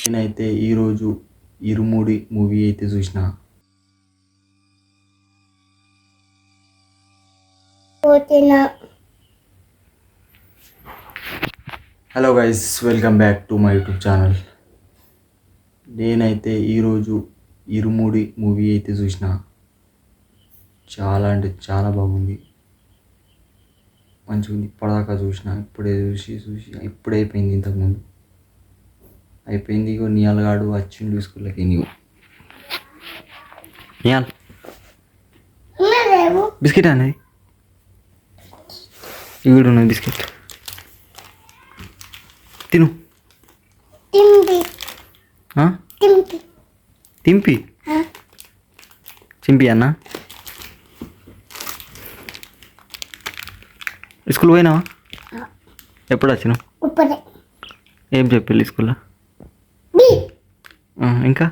నేనైతే ఈరోజు ఇరుముడి మూవీ అయితే చూసిన. Hello guys, welcome back to my YouTube channel. నేనైతే ఈరోజు ఇరుముడి మూవీ అయితే చూసిన. చాలా అంటే చాలా బాగుంది, మంచిగా ఉంది. ఇప్పటిదాకా చూసిన, ఇప్పుడే చూసి ఇప్పుడే అయిపోయింది. ఇంతకుముందు అయిపోయింది. ఇగో నియాల్గాడు వచ్చిండు స్కూల్లోకి. నీవు నియాల్ బిస్కెట్ అనేది ఇవిడు ఉన్నది, బిస్కెట్ తిను. తింపి చింపి అన్న. స్కూల్ పోయినావా? ఎప్పుడు వచ్చినావు? ఏం చెప్పాలి స్కూల్లో? ఇంకా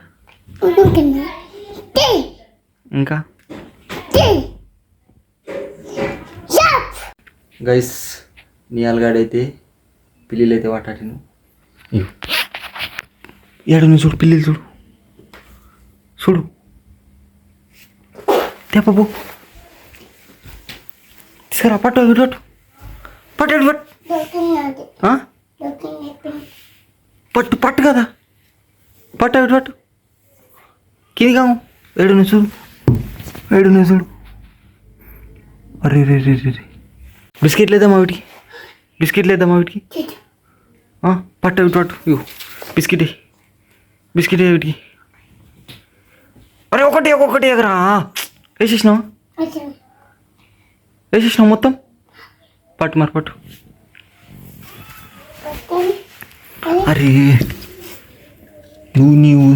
ఇంకా గైస్, నియాల్గాడైతే పిల్లిలు అయితే వాటాటిను. ఏడు నువ్వు చూడు, పిల్లిలు చూడు చూడు. తెప్పబో తీసుకురా. పట్టు ఇటు పట్టు పట్టు పట్టు పట్టు కదా. పట్టు ఇటు పట్టు. కింది కాము. ఏడు నువ్వు చూడు, ఏడు నువ్వు చూడు. అరే రే రే రే. బిస్కెట్ లేదమ్మా వీటికి, బిస్కెట్ లేదమ్మా వీటికి. పట్టు ఇటు పట్టు. ఇవ్వు బిస్కెట్, బిస్కెట్ వీటికి. అరే ఒకటి ఒక్కొక్కటి ఎగరా. వేసేసినావా? వేసేసినావు మొత్తం. పట్టు మరి పట్టు. అరే నీవు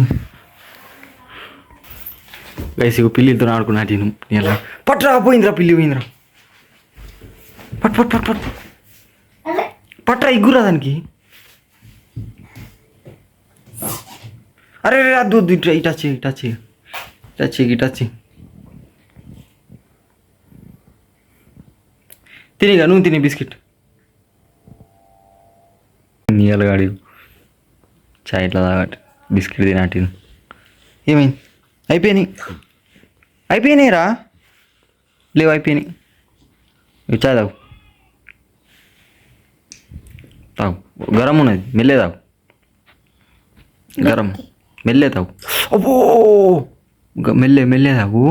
గైస్, పిల్లితో ఆడుకున్నా నేను. ఎలా పట్టురా, పోయిందిరా పిల్లి, పోయిందిరా. పట్టు పట్టు పట్టు పట్టు పట్టురా, ఇగ్గురా దానికి. అరే అద్దు వద్దు, ఇటు వచ్చి ఇటు వచ్చి ఇటు వచ్చి ఇటు వచ్చి తినిగా. నువ్వు తిని బిస్కెట్. నీళ్ళగాడి చాయ్ ఇట్లా తాగట్టు, బిస్కెట్ తినట్టు. ఏమైంది? అయిపోయినాయి, అయిపోయినాయిరా. లేవు, అయిపోయినాయి. ఇవి చాయ్ తాగు, తాగు. గరం ఉన్నది, మెల్లే తాగు. గరం మెల్లే తాగు. అబ్బో, మెల్లే మెల్లే తాగు,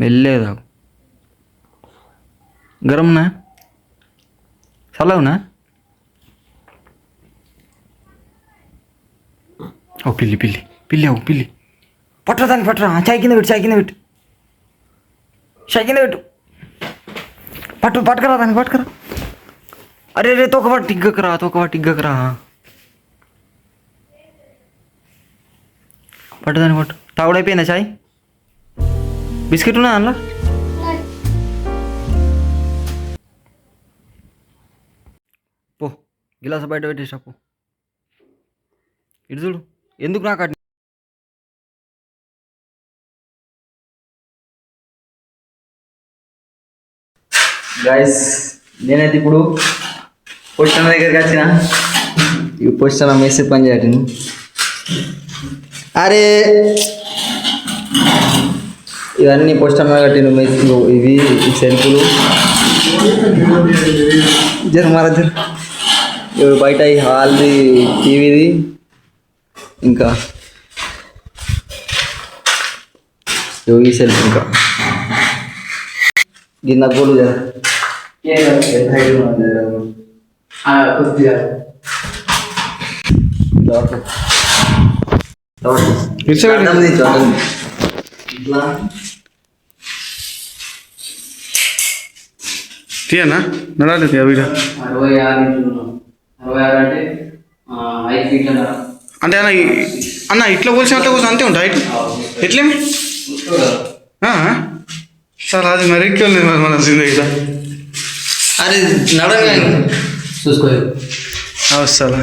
మెల్లే తాగు. గరంనా చల్లవునా? ఓ పిల్లి పిల్లి పిల్లి, ఓ పిల్లి. పట్టరా దాన్ని, పట్టరా. చాయ్ కింద పెట్టు, చాయ్ కింద పెట్టు, చాయ్ కింద పెట్టు. పట్టు పట్టుకరా దాన్ని, పట్టుకరా. అరే రే, తోకపాటు ఇగ్గకరా, తోకపాటు ఇగ్గకరా. పట్టు దాన్ని, పట్టు. తాగుడైపోయిందా చాయ్? బిస్కెట్ ఉన్నా అందులో? పో, గిలాస బయట పెట్టేసా. పో, ఇటు చూడు. ఎందుకు నాకు అటు. గైస్, నేనైతే ఇప్పుడు పోస్టన్న దగ్గరికి వచ్చిన. ఇవి పోస్టన్న మేసే పని చేయటను. అరే ఇవన్నీ పోస్టన్న కట్టిన మేస్త్రు. ఇవి సెల్ఫులు జర మరజర్. ఇవి బయట ఈ హాల్ది, టీవీది, ఇంకా ఈ సెల్ఫ్. ఇంకా గిన్నె గోలు జర కొద్దిగా తీయనా నడాలి వీడియో. 66 అంటే 5 ఫీట్ అంటే అన్న ఇట్లా కూర్చొని అట్లా కూర్చొని అంతే ఉంటాయి. ఎట్లేమి సార్ అది మరి ఎక్కి మన జిందగీలో. అరే నడగా చూసుకో. అవసరా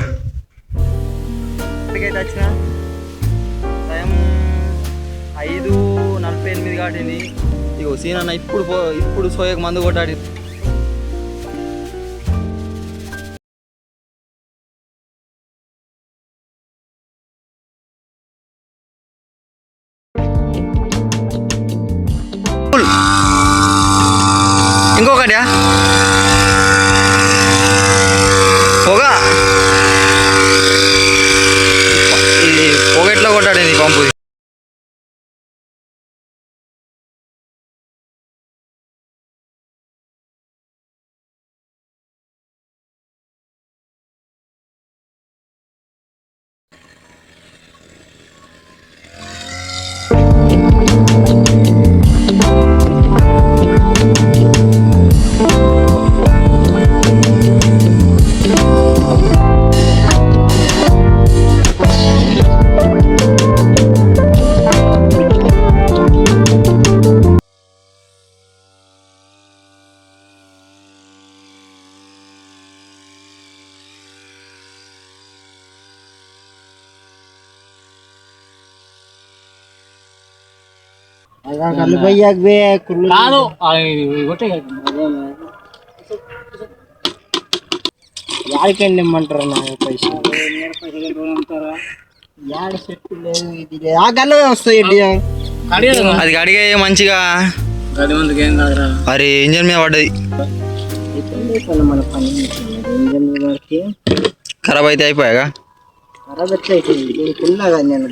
అయితే వచ్చిన టైం 5:48 కాటింది. ఇగో సీన్ అన్న ఇప్పుడు సోయకు మందు కొట్టాడు. ఇంకొకటియా పొగ ఇది పొగ ఎట్లా కొట్టాడు ఇది పంపు కళ్ళు పోయాక కాదు యాడికండి ఇమ్మంటారు నా పైసలు యాడ సెట్ లేదు ఇది లేదు. ఆ గల్ల వస్తాయి అది అడిగే మంచిగా గడి మందుకి ఏం కాదురా. అరే ఇంజన్ మీద పడ్డది మన పని ఇంజన్ వరకు ఖరాబ్ అయితే అయిపోయాగా ఖరాబ్ ఎట్లా అవుతుంది దీనికి ఉన్నా కానీ నేను